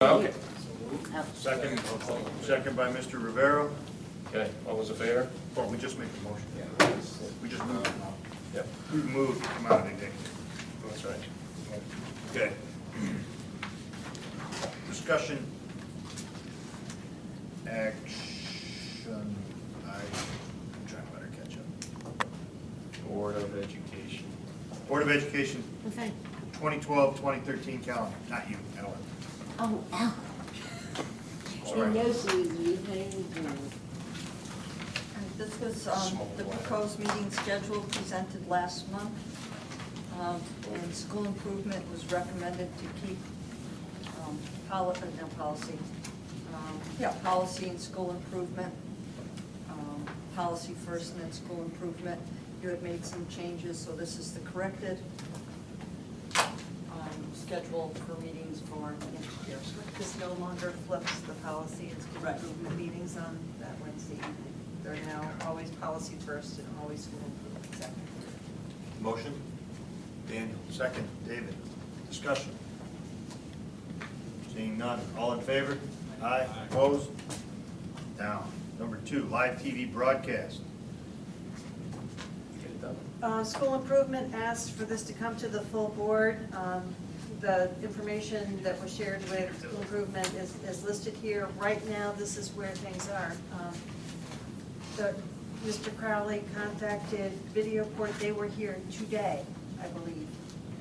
Okay. Second by Mr. Rivero. Okay, all those in favor? Well, we just made the motion. We just moved. Yep. We moved to come out of the executive. That's right. Okay. Discussion. Action. I'm trying to let her catch up. Board of Education. Board of Education, Okay. 2012-2013 calendar. Not you, Ellen. Oh, Al. Sorry. He knows who he's paying This was the proposed meeting schedule presented last month. And school improvement was recommended to keep policy and school improvement, policy first and then school improvement. You had made some changes, so this is the corrected schedule for meetings for next year. This no longer flips the policy and school Right. improvement meetings on that Wednesday evening. They're now always policy first and always school improvement second. Motion? Daniel. Second, David. Discussion. Seeing none. All in favor? Aye. Opposed? Down. Number 2, live TV broadcast. Get it done. School improvement asked for this to come to the full board. The information that was shared with school improvement is listed here. Right now, this is where things are. Mr. Crowley contacted Videoport. They were here today, I believe.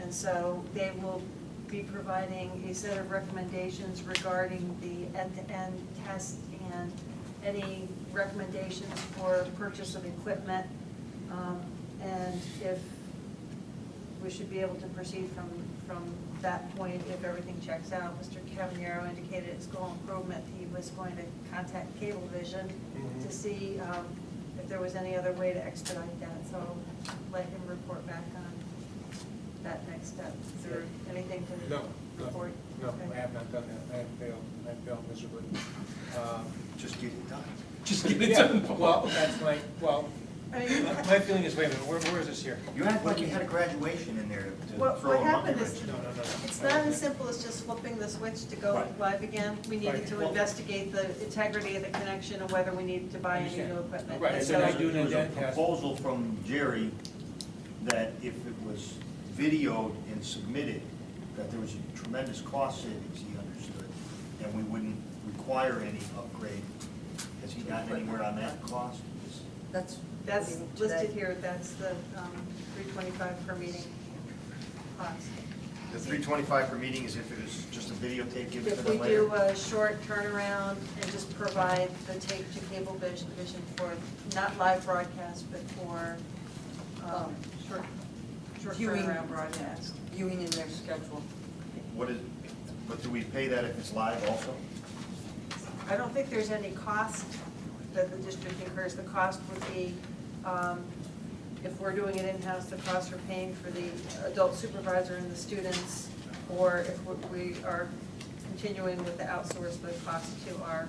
And so they will be providing a set of recommendations regarding the end-to-end test and any recommendations for purchase of equipment. And if we should be able to proceed from that point if everything checks out. Mr. Cavaniero indicated at school improvement he was going to contact Cablevision to see if there was any other way to expedite that. So let him report back on that next step. Is there anything to No, report? no, Okay. I have not done that. I have failed miserably. Just get it done. Just get it Yeah, done. well, that's my, I mean, my feeling is, wait a minute, where is this here? You act like you had a graduation in there to What throw a monkey happened wrench is, in. No. it's not as simple as just flipping the switch to go Right. live again. We needed Right. to Well- investigate the integrity of the connection and whether we needed to buy any Understand. new equipment. Right, And and then I so- do There was a indent test. proposal from Jerry that if it was videoed and submitted, that there was a tremendous cost savings, he understood, and we wouldn't require any upgrade. Has he gotten anywhere on that cost? That's That's today. listed here, that's the $325 per meeting cost. The $325 per meeting is if it was just a videotape given to If them we later? do a short turnaround and just provide the tape to Cablevision for, not live broadcast, but for short Viewing. turnaround broadcast. Viewing in their schedule. But do we pay that if it's live also? I don't think there's any cost that the district incurs. The cost would be, if we're doing it in-house, the cost we're paying for the adult supervisor and the students, or if we are continuing with the outsource, the cost to our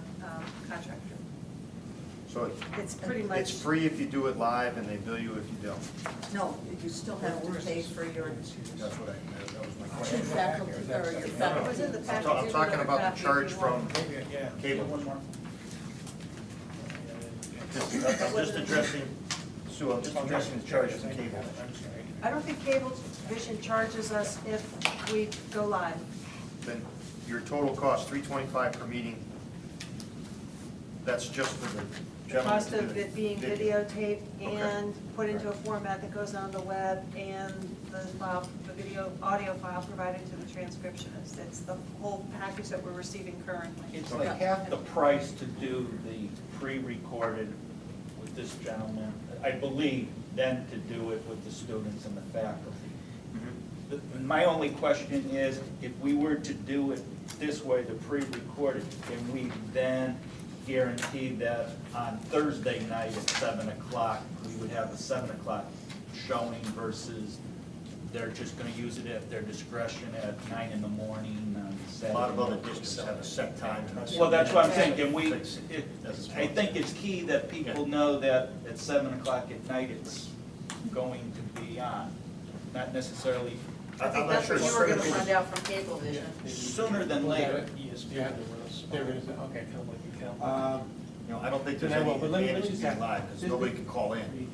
contractor. So It's pretty much. it's free if you do it live and they bill you if you don't? No, you still have to pay for your That was my question. faculty, or your It faculty. was in the I'm package. I'm talking about the charge from Maybe, yeah. cable. Just addressing, Sue, I'm just addressing the charge from cable. I'm sorry. I don't think Cablevision charges us if we go live. Then your total cost, $325 per meeting. That's just for the The gentleman cost to do of it being video. videotaped Okay. and put into a format that goes on the web, and the file, the audio file provided to the transcriptionist. It's the whole package that we're receiving currently. It's like half the price to do the pre-recorded with this gentleman, I believe, than to do it with the students and the faculty. My only question is, if we were to do it this way, the pre-recorded, can we then guarantee that on Thursday night at 7 o'clock, we would have a 7 o'clock showing versus they're just gonna use it at their discretion at 9 in the morning on A Saturday? lot of other districts have a set time. Well, that's what I'm saying, can we, Fix it. I think it's key that people know that at 7 o'clock at night it's going to be on. Not necessarily I think that's what you were gonna find out from Cablevision. Sooner than later. Yeah, they're gonna say, okay. You know, I don't think Then there's I will, any but let me advantage to just being ask- live, because nobody can call in.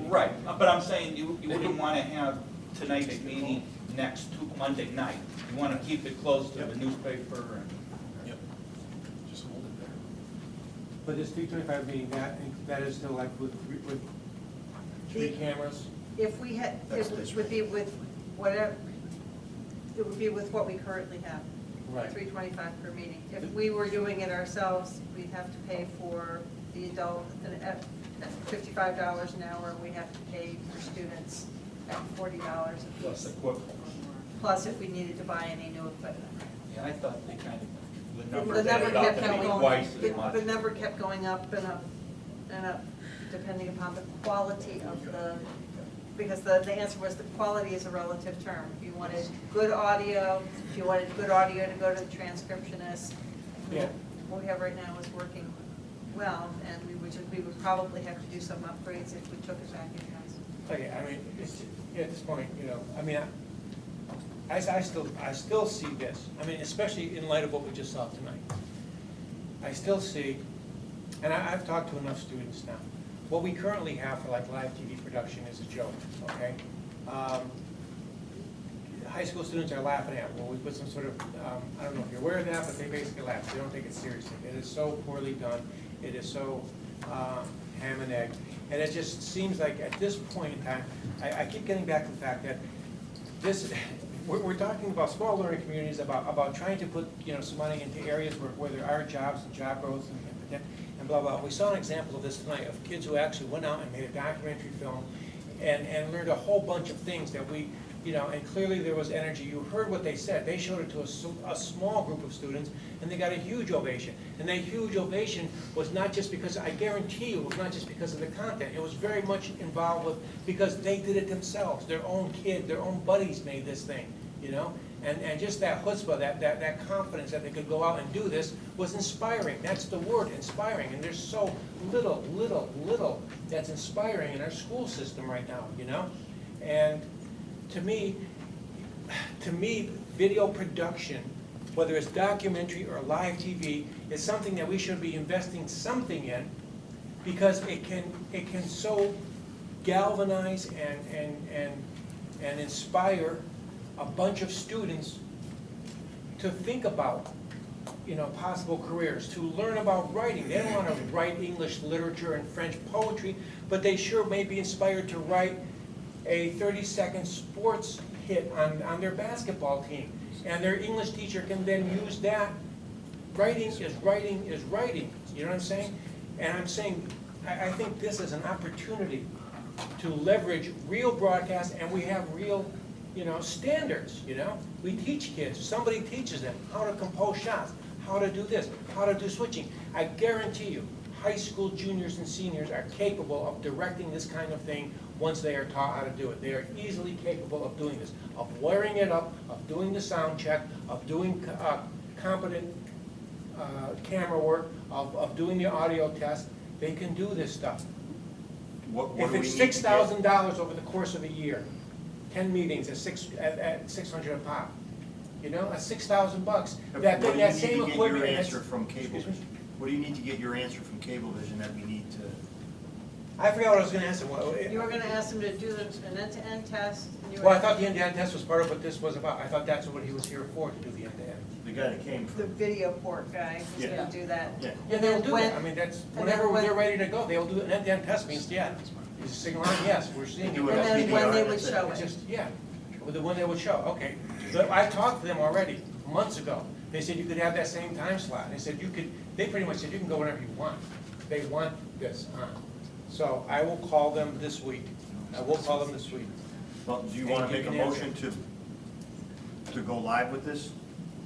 Right, but I'm saying you wouldn't want to have tonight's meeting next Monday night. You want to keep it close to the newspaper and. Yep. Just hold it there. But this 325 meeting, that is still like with three cameras? If we had, That's it this would be with whatever, it would be with what we currently have. Right. $325 per meeting. If we were doing it ourselves, we'd have to pay for the adult at $55 an hour, and we have to pay for students at $40 a Plus piece. equipment. Plus if we needed to buy any new equipment. Yeah, I thought they kind of, the The number number added up kept to be going, twice as much. the number kept going up and up and up, depending upon the quality of the, because the answer was the quality is a relative term. If you wanted good audio, if you wanted good audio to go to the transcriptionist, Yeah. what we have right now is working well, and we would probably have to do some upgrades if we took it back in-house. Okay, I mean, it's, at this point, you know, I mean, I still see this, I mean, especially in light of what we just saw tonight. I still see, and I've talked to enough students now, what we currently have for like live TV production is a joke, okay? High school students are laughing at it. Well, we put some sort of, I don't know if you're aware of that, but they basically laugh. They don't take it seriously. It is so poorly done. It is so ham and egg. And it just seems like at this point in time, I keep getting back to the fact that this, we're talking about small learning communities, about trying to put, you know, some money into areas where there are jobs and job growth and blah, blah. We saw an example of this tonight of kids who actually went out and made a documentary film and learned a whole bunch of things that we, you know, and clearly there was energy. You heard what they said. They showed it to a small group of students, and they got a huge ovation. And that huge ovation was not just because, I guarantee you, it was not just because of the content. It was very much involved with, because they did it themselves. Their own kid, their own buddies made this thing, you know? And just that chutzpah, that confidence that they could go out and do this was inspiring. That's the word, inspiring. And there's so little that's inspiring in our school system right now, you know? And to me, video production, whether it's documentary or live TV, is something that we should be investing something in, because it can so galvanize and inspire a bunch of students to think about, you know, possible careers, to learn about writing. They don't want to write English literature and French poetry, but they sure may be inspired to write a 30-second sports hit on their basketball team. And their English teacher can then use that. Writing is writing is writing. You know what I'm saying? And I'm saying, I think this is an opportunity to leverage real broadcast, and we have real, you know, standards, you know? We teach kids, somebody teaches them how to compose shots, how to do this, how to do switching. I guarantee you, high school juniors and seniors are capable of directing this kind of thing once they are taught how to do it. They are easily capable of doing this, of wiring it up, of doing the sound check, of doing competent camera work, of doing the audio test. They can do this stuff. What If do we it's need to get? $6,000 over the course of a year, 10 meetings at $600 a pop, you know, that's $6,000. What That do you that need same to get equipment. your that's- answer from Excuse me? Cablevision? What do you need to get your answer from Cablevision that we need to? I forgot what I was going to answer. You were gonna ask them to do an end-to-end test, and you were. Well, I thought the end-to-end test was part of what this was about. I thought that's what he was here for, to do the end-to-end. The guy that came The from. video port guy was Yeah. gonna do that. Yeah. Yeah, they'll do that. I mean, that's, and then whenever when- they're ready to go, they'll do an end-to-end test, means, yeah. Is the signal on? Yes, we're seeing it. Do it And on then video, when they right? would That's it. show It's it. just, yeah, with the one they would show, okay. But I talked to them already, months ago. They said you could have that same time slot. They said you could, they pretty much said you can go whenever you want. They want this on. So I will call them this week. I will call them this week. Well, do you And want to you make a can answer. motion to go live with this?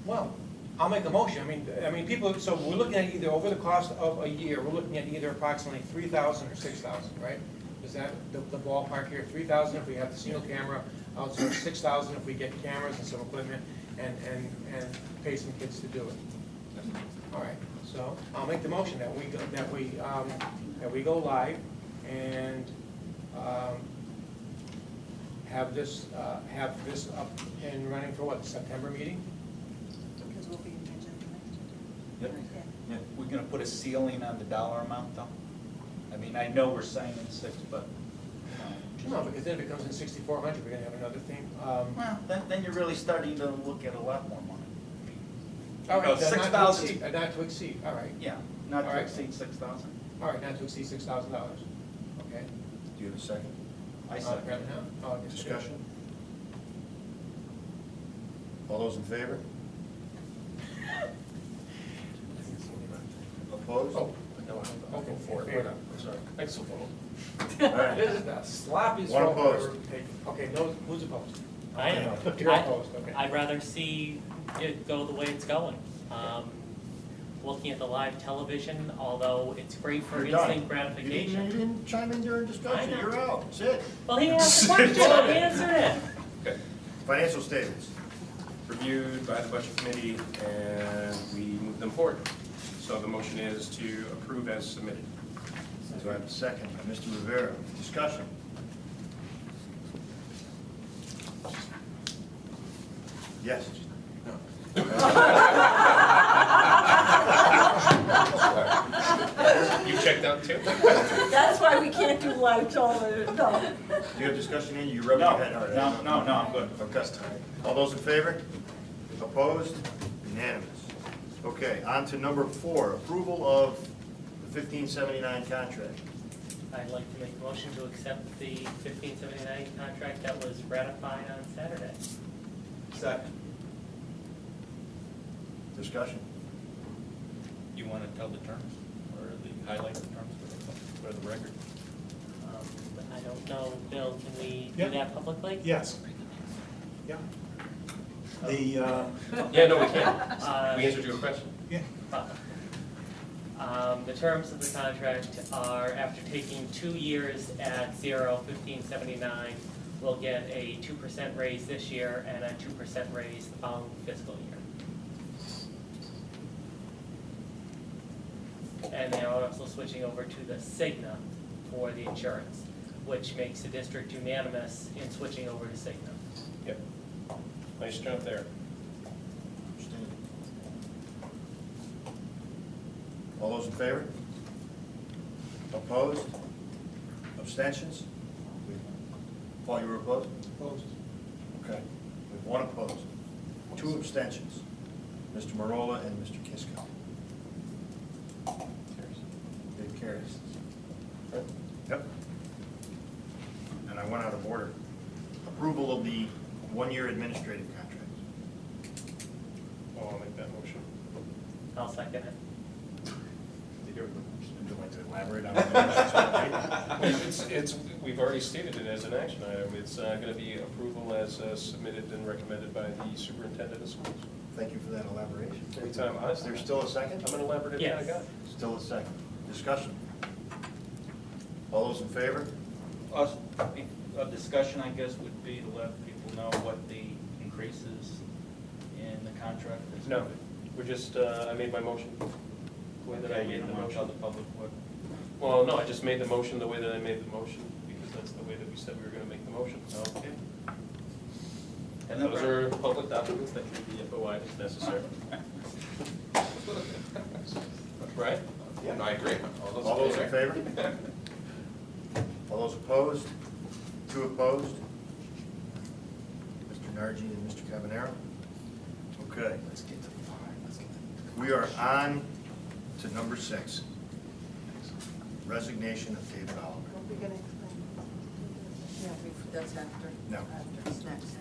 Well, I'll make a motion. I mean, people, so we're looking at either, over the cost of a year, we're looking at either approximately 3,000 or 6,000, right? Is that the ballpark here? 3,000 if we have the single camera, also 6,000 if we get cameras and some equipment and pay some kids to do it. All right, so I'll make the motion that we go live, and have this up and running for what, September meeting? Because we'll be in the agenda next Yep. year. Yeah, we're gonna put a ceiling on the dollar amount though? I mean, I know we're saying it's 6, but, No, because then if it comes in 6,400, we're gonna have another thing. well, then you're really starting to look at a lot more money. All right, No, then not to 6,000. exceed, not to exceed, all right. Yeah, not All to right. exceed 6,000. All right, not to exceed $6,000, okay? Do you have a second? I Right said. now, I guess it is. Discussion? All those in favor? Opposed? Oh, no, I'll go for it. Why not? I'm sorry. I still vote. All right. This is the sloppiest One vote I've ever opposed. taken. Okay, no, who's opposed? I am. You're opposed, okay. I'd rather see it go the way it's going. Looking at the live television, although it's great for You're done. instant You gratification. didn't chime in during discussion, I know. you're out, that's it. Well, he asked the question, I answered it. Okay. Financial statements. Reviewed by the budget committee, and we moved them forward. So the motion is to approve as submitted. Do I have a second by Mr. Rivera? Discussion. Yes. You checked out too? That's why we can't do live television, no. Do you have discussion in, you rubbing No, your head hard? no, I'm good. Okay. All those in favor? Opposed? Unanimous. Okay, on to number 4, approval of the 1579 contract. I'd like to make a motion to accept the 1579 contract that was ratified on Saturday. Second. Discussion? You want to tell the terms, or highlight the terms for the record? I don't know, Bill, can we Yeah. do that publicly? Yes. Yeah. The, Yeah, no, we can't. We answered your question. yeah, The terms of the contract are, after taking 2 years at 1579, we'll get a 2% raise this year and a 2% raise the following fiscal year. And they are also switching over to the Cigna for the insurance, which makes the district unanimous in switching over to Cigna. Yep. Nice job there. All those in favor? Opposed? Abstentions? Paul, you were opposed? Opposed. Okay. We have 1 opposed, 2 abstentions, Mr. Marola and Mr. Kisko. It carries. Yep. And I went out of order. Approval of the 1-year administrative contract. Oh, I'll make that motion. I'll second it. Would you like to elaborate on that? It's, we've already stated it as an action item. It's going to be approval as submitted and recommended by the superintendent of schools. Thank you for that elaboration. Anytime, Is there still a second? I'm an elaborative kind of Yes. guy. Still a second. Discussion. All those in favor? A discussion, I guess, would be to let people know what the increases in the contract is. No, we're just, I made my motion the way that I Okay, you made the don't want to tell motion. the public what, Well, no, I just made the motion the way that I made the motion, because that's the way that we said we were going to make the motion. okay. And those are public documents that can be FOI'd if necessary. Right? Yeah. I agree. All those in favor? All those opposed? 2 opposed? Mr. Nargi and Mr. Cavanero? Okay. Let's get to 5. We are on to number 6. Resignation of David Oliver. We're going to explain. Yeah, that's after. No. After, it's next.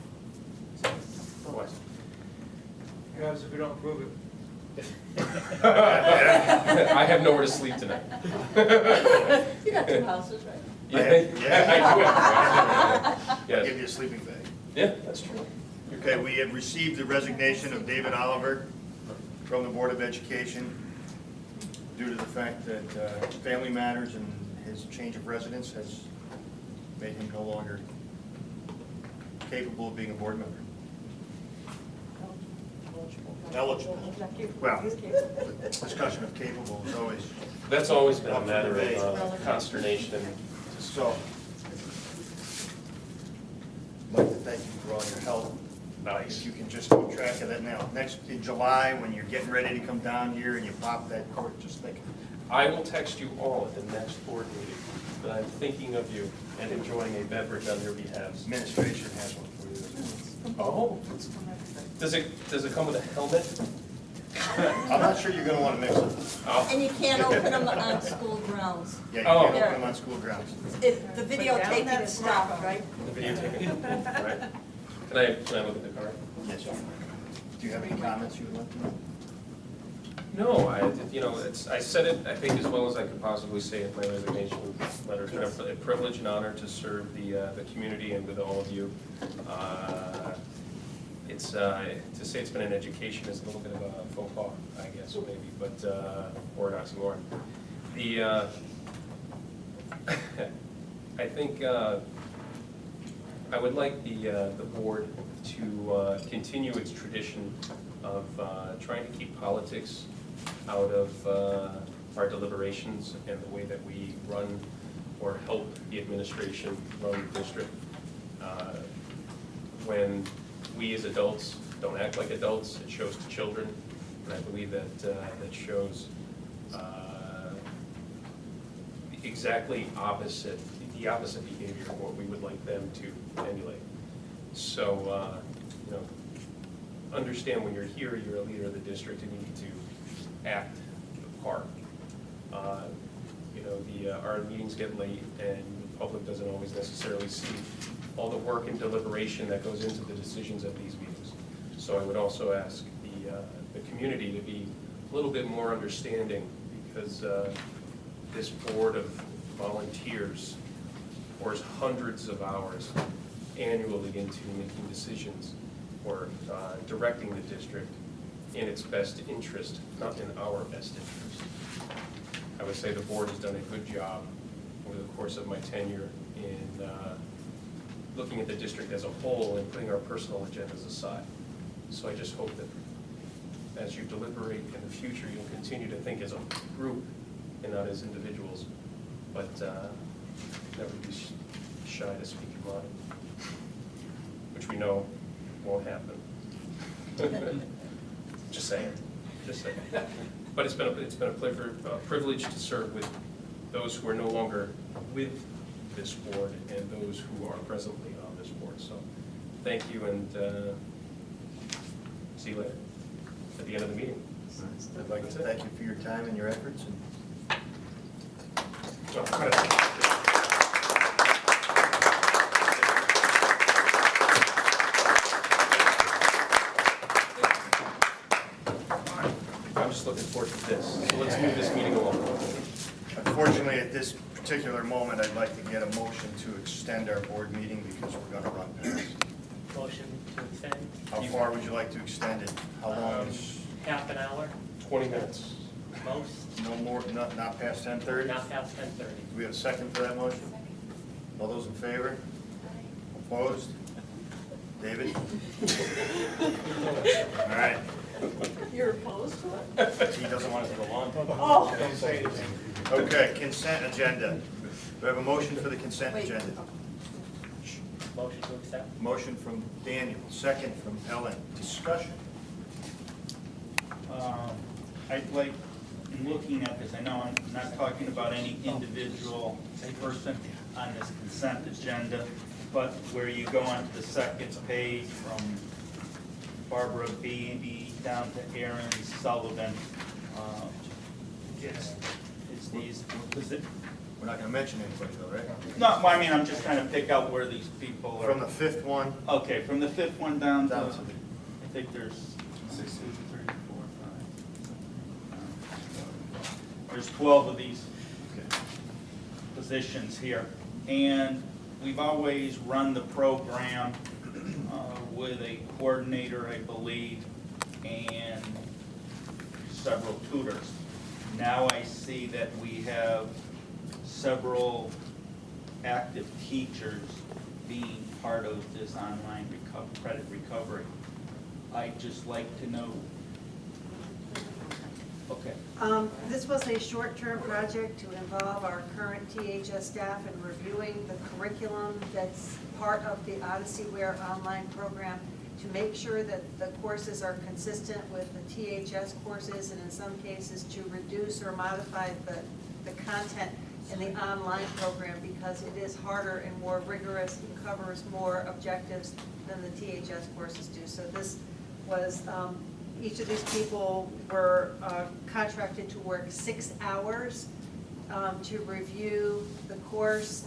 What? Because if we don't approve it, I have nowhere to sleep tonight. You got 2 houses, right? Yeah. I do. I'll give Yes. you a sleeping bag. Yeah, that's true. Okay, we have received the resignation of David Oliver from the Board of Education due to the fact that family matters and his change of residence has made him no longer capable of being a board member. Eligible. Well, the discussion of capable is always, That's always been a Up for matter debate. of consternation. so, like to thank you for all your help. Nice. If you can just keep track of that now. Next, in July, when you're getting ready to come down here and you pop that court, just think, I will text you all at the next board meeting that I'm thinking of you and enjoying a beverage on your behalf. administration has one for you as well. Oh, does it come with a helmet? I'm not sure you're gonna wanna mix them. Oh, And you can't open them on school grounds. Yeah, you Oh. can't open them on school grounds. If the videotaping is stopped, right? the videotaping, right? Can I look at the card? Yes, sir. Do you have any comments you would like to make? No, I said it, I think, as well as I could possibly say in my resignation letter. It's been a privilege and honor to serve the community and with all of you. To say it's been an education is a little bit of a faux pas, I guess, maybe, but, or an oxymoron. I think, I would like the board to continue its tradition of trying to keep politics out of our deliberations and the way that we run or help the administration run the district. When we as adults don't act like adults, it shows to children, and I believe that that shows exactly opposite, the opposite behavior of what we would like them to emulate. So, understand when you're here, you're a leader of the district and you need to act the part. Our meetings get late and the public doesn't always necessarily see all the work and deliberation that goes into the decisions of these meetings. So I would also ask the community to be a little bit more understanding, because this board of volunteers pours hundreds of hours annually into making decisions or directing the district in its best interest, not in our best interest. I would say the board has done a good job over the course of my tenure in looking at the district as a whole and putting our personal agendas aside. So I just hope that as you deliberate in the future, you'll continue to think as a group and not as individuals, but never be shy to speak your mind, which we know won't happen. Just saying, just saying. But it's been a privilege to serve with those who are no longer with this board and those who are presently on this board. So thank you, and see you later at the end of the meeting. I'd like to say. Thank you for your time and your efforts. Oh, cut it out. I'm just looking forward to this. So let's move this meeting along. Unfortunately, at this particular moment, I'd like to get a motion to extend our board meeting because we're gonna run past. Motion to extend. How far would you like to extend it? How long is, Half an hour, 20 minutes. most, no more, not past 10:30? not past 10:30. Do we have a second for that motion? All those in favor? Opposed? David? All right. You're opposed to it? He doesn't want it to go on. Oh. Don't say anything. Okay, consent agenda. Do we have a motion for the consent Wait. agenda? Motion to accept. Motion from Daniel, second from Ellen. Discussion. I'd like, in looking at this, I know I'm not talking about any individual person on this consent agenda, but where you go on to the second page from Barbara Beebe down to Aaron Sullivan. It's these, is it, We're not gonna mention anybody though, right? no, well, I mean, I'm just trying to pick out where these people are. From the fifth one, Okay, from the fifth one down to, Down to I think there's 6, 2, 3, 4, 5. There's 12 of these positions here. And we've always run the program with a coordinator, I believe, and several tutors. Now I see that we have several active teachers being part of this online credit recovery. I'd just like to know, okay, This was a short-term project to involve our current THS staff in reviewing the curriculum that's part of the OdysseyWare online program to make sure that the courses are consistent with the THS courses, and in some cases to reduce or modify the content in the online program because it is harder and more rigorous and covers more objectives than the THS courses do. So this was, each of these people were contracted to work 6 hours to review the course,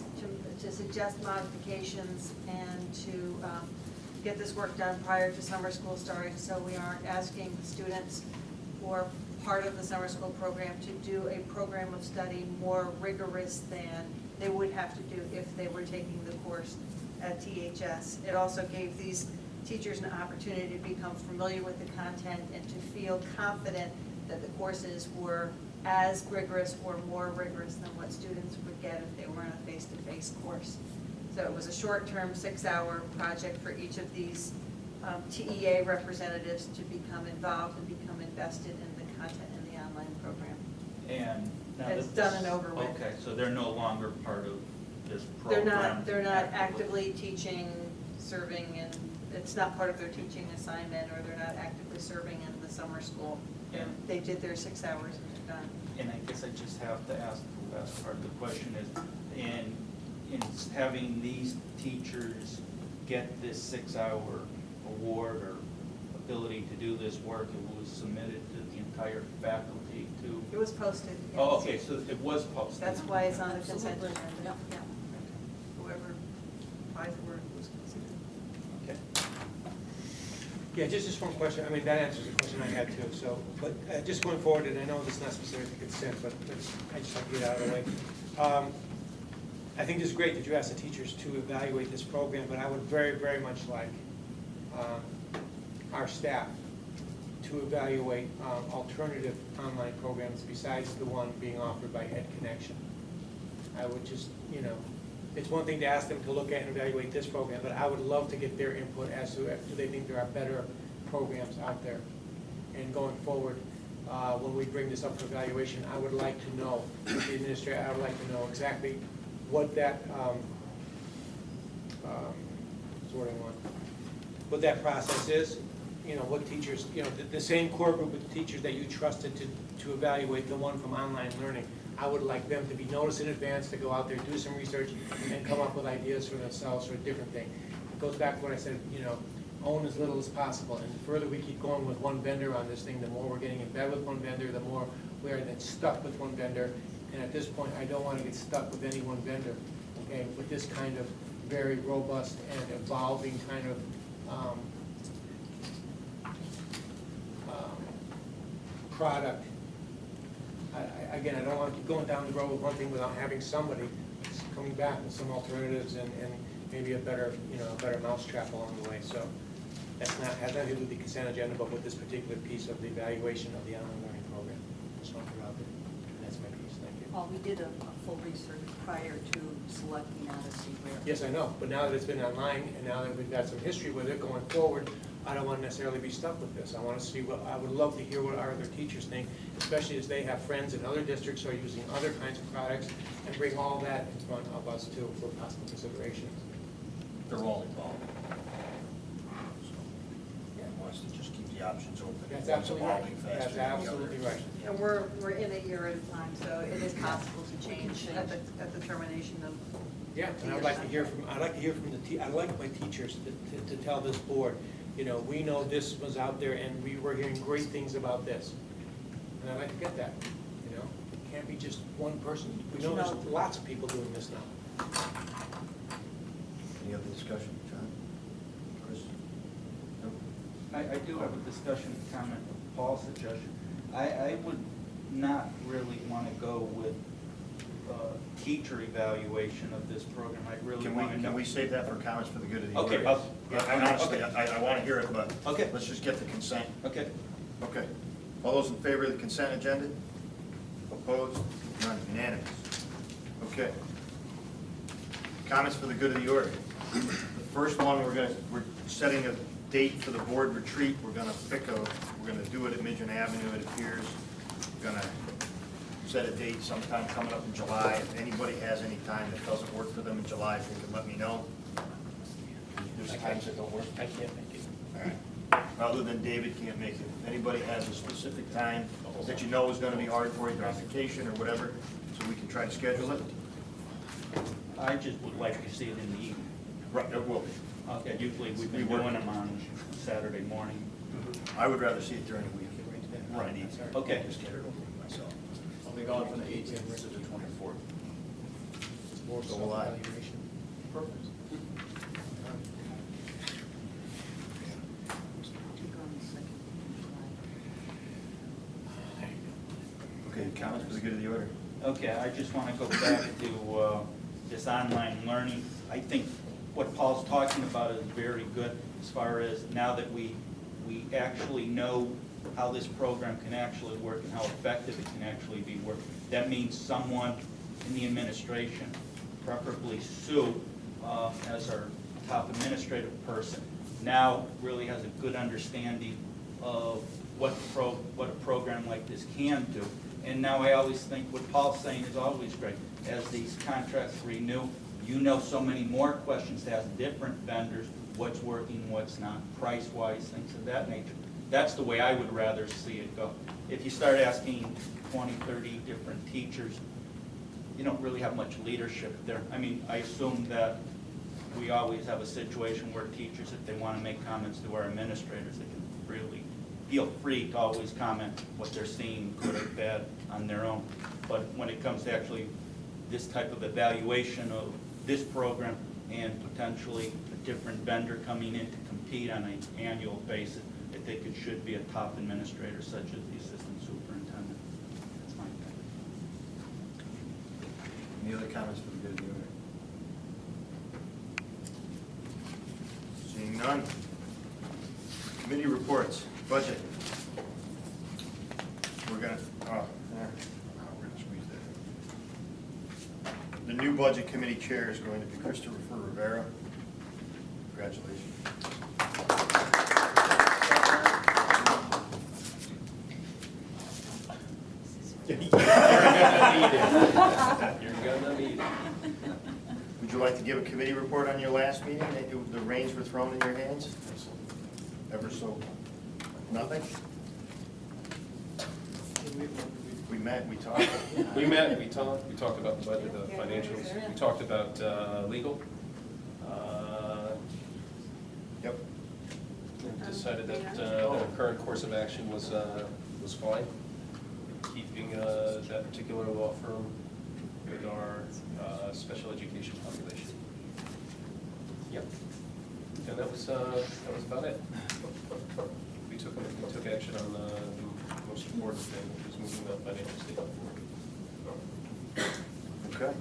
to suggest modifications, and to get this work done prior to summer school starting, so we aren't asking students who are part of the summer school program to do a program of study more rigorous than they would have to do if they were taking the course at THS. It also gave these teachers an opportunity to become familiar with the content and to feel confident that the courses were as rigorous or more rigorous than what students would get if they were in a face-to-face course. So it was a short-term 6-hour project for each of these TEA representatives to become involved and become invested in the content in the online program. And now It's that done this- and over with. Okay, so they're no longer part of this They're program? not actively teaching, serving, and it's not part of their teaching assignment, or they're not actively serving in the summer school. They did their 6 hours and they're done. And I guess I just have to ask the last part of the question is, in having these teachers get this 6-hour award or ability to do this work, it was submitted to the entire faculty to? It was posted. Yes. Oh, okay, so it was posted. That's why it's on the consent Absolutely. agenda. Yeah. Whoever applied for it was considered. Okay. Yeah, just one question, I mean, that answers the question I had too, so, but just going forward, and I know this is not specific to consent, but I just like to get it out of the way. I think it's great that you asked the teachers to evaluate this program, but I would very, very much like our staff to evaluate alternative online programs besides the one being offered by Ed Connection. I would just, it's one thing to ask them to look at and evaluate this program, but I would love to get their input as to do they think there are better programs out there. And going forward, when we bring this up for evaluation, I would like to know, the administrator, I would like to know exactly what that, what that process is, what teachers, the same core group of teachers that you trusted to evaluate the one from online learning. I would like them to be noticed in advance, to go out there, do some research, and come up with ideas for themselves for a different thing. It goes back to what I said, own as little as possible, and the further we keep going with one vendor on this thing, the more we're getting in bed with one vendor, the more we are then stuck with one vendor. And at this point, I don't want to get stuck with any one vendor, okay, with this kind of very robust and evolving kind of product. Again, I don't want to keep going down the road with one thing without having somebody coming back with some alternatives and maybe a better, a better mousetrap along the way. So that's not, has nothing to do with the consent agenda, but with this particular piece of the evaluation of the online learning program. Just want to put it out there. That's my piece. Thank you. Well, we did a full research prior to selecting OdysseyWare. Yes, I know, but now that it's been online, and now that we've got some history with it going forward, I don't want to necessarily be stuck with this. I want to see what, I would love to hear what our other teachers think, especially as they have friends in other districts who are using other kinds of products, and bring all that in front of us too for possible consideration. They're all involved. So, yeah, wants to just keep the options open. That's One's absolutely right. evolving faster That's than the absolutely other. right. And we're in a year at a time, so it is possible to change at the termination of. Yeah, and I'd like to hear from, I'd like my teachers to tell this board, we know this was out there and we were hearing great things about this. And I'd like to get that, It can't be just one person. We know there's lots of people doing this now. Any other discussion, John? Chris? No? I do have a discussion comment with Paul's suggestion. I would not really want to go with teacher evaluation of this program. I really want to know. Can we save that for comments for the good of the Okay, order? Honestly, okay. I want to hear it, but Okay. let's just get the consent. Okay. Okay. All those in favor of the consent agenda? Opposed? None, unanimous. Okay. Comments for the good of the order. The first one, we're setting a date for the board retreat. We're gonna do it at Midgeon Avenue, it appears. We're gonna set a date sometime coming up in July. If anybody has any time that doesn't work for them in July, if they can let me know. There's times that don't work. I can't make it. All right. Other than David can't make it. If anybody has a specific time that you know is gonna be hard for you, they're on vacation or whatever, so we can try to schedule it. I just would like to see it in the evening. Right, it will be. Okay, usually we've been doing them on Saturday morning. I would rather see it during the week. Right. Okay. Myself. I'll be gone from the 18th to the 24th. More So will I. self-evaluation. Perfect. Okay, comments for the good of the order? Okay, I just want to go back to this online learning. I think what Paul's talking about is very good as far as now that we actually know how this program can actually work and how effective it can actually be worked. That means someone in the administration, preferably Sue, as our top administrative person, now really has a good understanding of what a program like this can do. And now I always think what Paul's saying is always great. As these contracts renew, you know so many more questions to ask different vendors, what's working, what's not, price-wise, things of that nature. That's the way I would rather see it go. If you start asking 20, 30 different teachers, you don't really have much leadership there. I mean, I assume that we always have a situation where teachers, if they want to make comments to our administrators, they can really feel free to always comment what they're seeing, good or bad, on their own. But when it comes to actually this type of evaluation of this program and potentially a different vendor coming in to compete on an annual basis, I think it should be a top administrator such as the assistant superintendent. That's my opinion. Any other comments for the good of the order? Seeing none. Committee reports, budget. We're gonna squeeze that in. The new budget committee chair is going to be Christopher Rivera. Congratulations. You're gonna need it. You're gonna need it. Would you like to give a committee report on your last meeting? The reins were thrown in your hands? Ever so, nothing? We met, we talked. We met, we talked about the budget, the financials, we talked about legal. Yep. And decided that the current course of action was fine. Keeping that particular law firm with our special education population. Yep. And that was about it. We took action on the most important thing, which was moving the financial statement forward. Okay.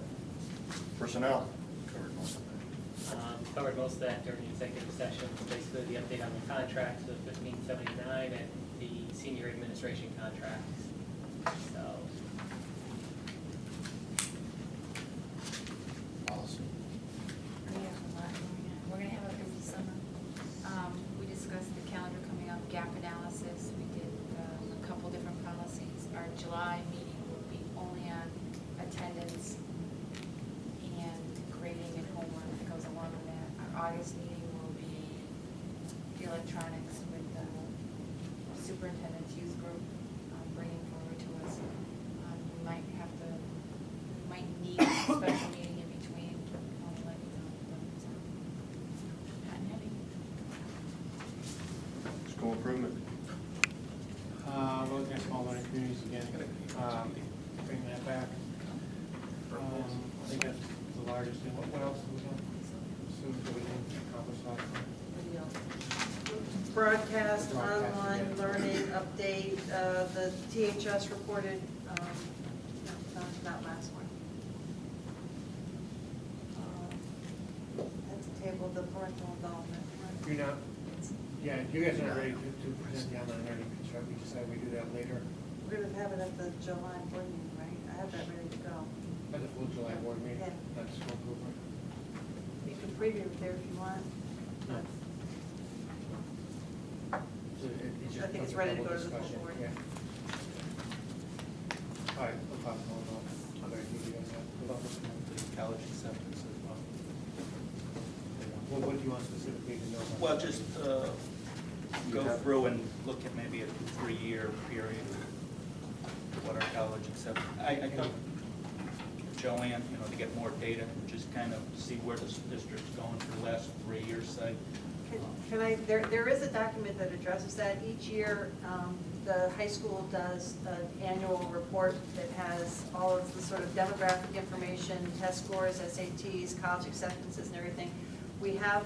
Personnel. Covered most of Covered most of that during the executive session, basically the update on the contracts, the 1579 and the senior administration contracts. So, Policy. We're gonna have a busy summer. We discussed the calendar coming up, gap analysis, we did a couple different policies. Our July meeting will be only on attendance and grading and homework that goes along with that. Our August meeting will be the electronics with the superintendent's youth group bringing forward to us. We might need a special meeting in between, I'll let you know, but it's hot and heavy. School improvement. Looking at small learning communities again, bring that back. I think that's the largest thing. What else do we have? Assume that we didn't accomplish last time. Broadcast, Broadcast, online yeah. learning update, the THS reported, no, not last one. That's a table, the parental involvement. You're not, yeah, you guys aren't ready to present the online learning construct. We decided we do that later We're gonna have it at the July board meeting, right? I have that ready to go. at the full July board meeting. Yeah. That's school improvement. You can preview it there if you want. No. So it's just I think it's a ready to double go to the full discussion, board. yeah. All right, we'll talk more about other videos, about College acceptance as well. what do you want specifically to know about? Well, just go through and look at maybe a 2-3 year period, what our college accept. I thought Joanne, to get more data, just kind of see where this district's going for the last 3 years, say. Can I, there is a document that addresses that. Each year, the high school does an annual report that has all of the sort of demographic information, test scores, SATs, college acceptances and everything. We have,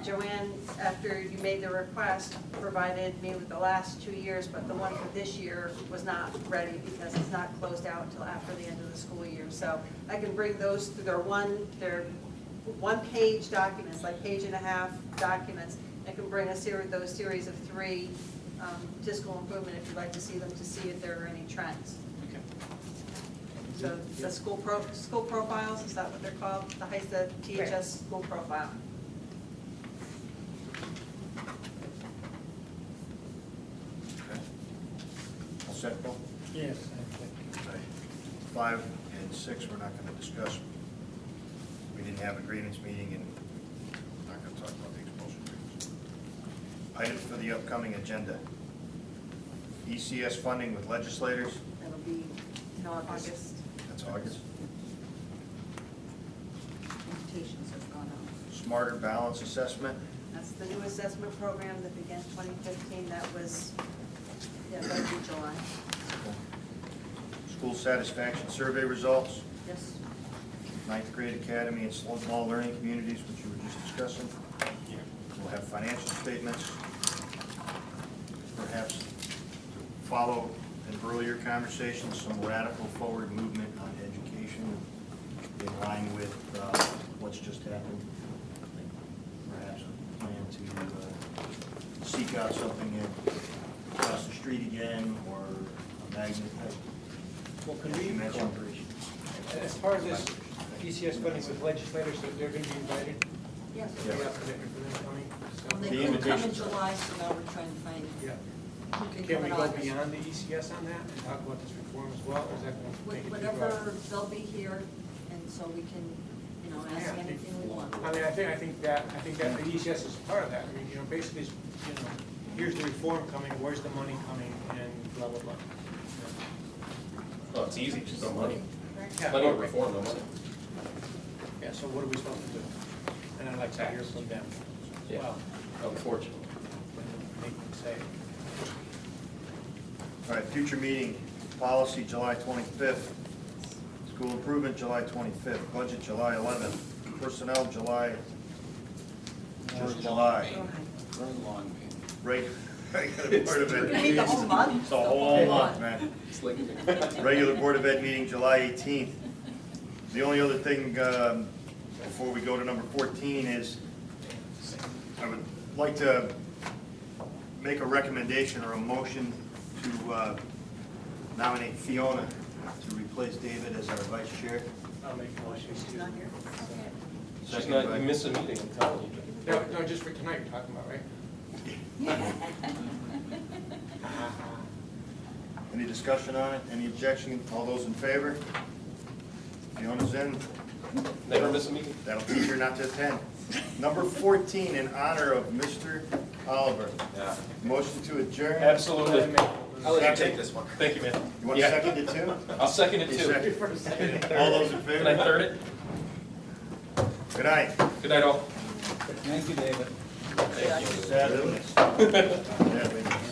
Joanne, after you made the request, provided me with the last 2 years, but the one for this year was not ready because it's not closed out until after the end of the school year. So I can bring those, they're one-page documents, like page-and-a-half documents. I can bring those series of 3 to school improvement if you'd like to see them, to see if there are any trends. Okay. So the school profiles, is that what they're called? The THS school profile. Okay. All set, Paul? Yes. 5 and 6, we're not going to discuss. We didn't have a grievance meeting, and we're not going to talk about the expulsion grievance. Items for the upcoming agenda. ECS funding with legislators, That'll be in August. that's August. Invitations have gone out. Smarter balance assessment, That's the new assessment program that began 2015. That was, that'll be July. school satisfaction survey results, Yes. 9th grade academy and small learning communities, which you were just discussing. We'll have financial statements, perhaps to follow an earlier conversation, some radical forward movement on education in line with what's just happened. Perhaps a plan to seek out something across the street again, or a magnet type. Well, could we, You mentioned operation. as part of this ECS funding with legislators, so they're going to be invited? Yes. So we have commitment for them coming? So- Well, they The couldn't come in invitations are- July, so now we're trying to find Yeah. who can Can come we in go August. beyond the ECS on that and talk about this reform as well, or is that going to make it too broad? Whatever, they'll be here, and so we can, ask Yeah, I think- anything we want. I mean, I think that the ECS is part of that. I mean, basically, here's the reform coming, where's the money coming, and blah, blah, blah. Well, it's easy, just no money. Yeah. Plenty of reform, no money. Yeah, so what are we supposed to do? And I'd like to hear from them. Yeah. Well, Unfortunately. they can say. All right, future meeting, policy July 25th, school improvement July 25th, budget July 11th, personnel July, just July. Very long meeting. Regular Board of We're gonna Ed, meet the whole month? it's a whole month, man. It's like, Regular Board of Ed meeting July 18th. The only other thing, before we go to number 14, is I would like to make a recommendation or a motion to nominate Fiona to replace David as our vice chair. I'll make a motion. She's not here. she's Second not, by- you miss a meeting, I'm telling you. No, just for tonight you're talking about, right? Any discussion on it? Any objection? All those in favor? Fiona's in. Never miss a meeting. That'll teach her not to attend. Number 14, in honor of Mr. Oliver. Yeah. Motion to adjourn. Absolutely. I'll let you Second. take this one. Thank you, man. You want to Yeah. second it too? I'll second it You too. second. All those in Can I favor? third it? Good night. Good night, all. Thank you, David. Thank you. Sad business. Sad business.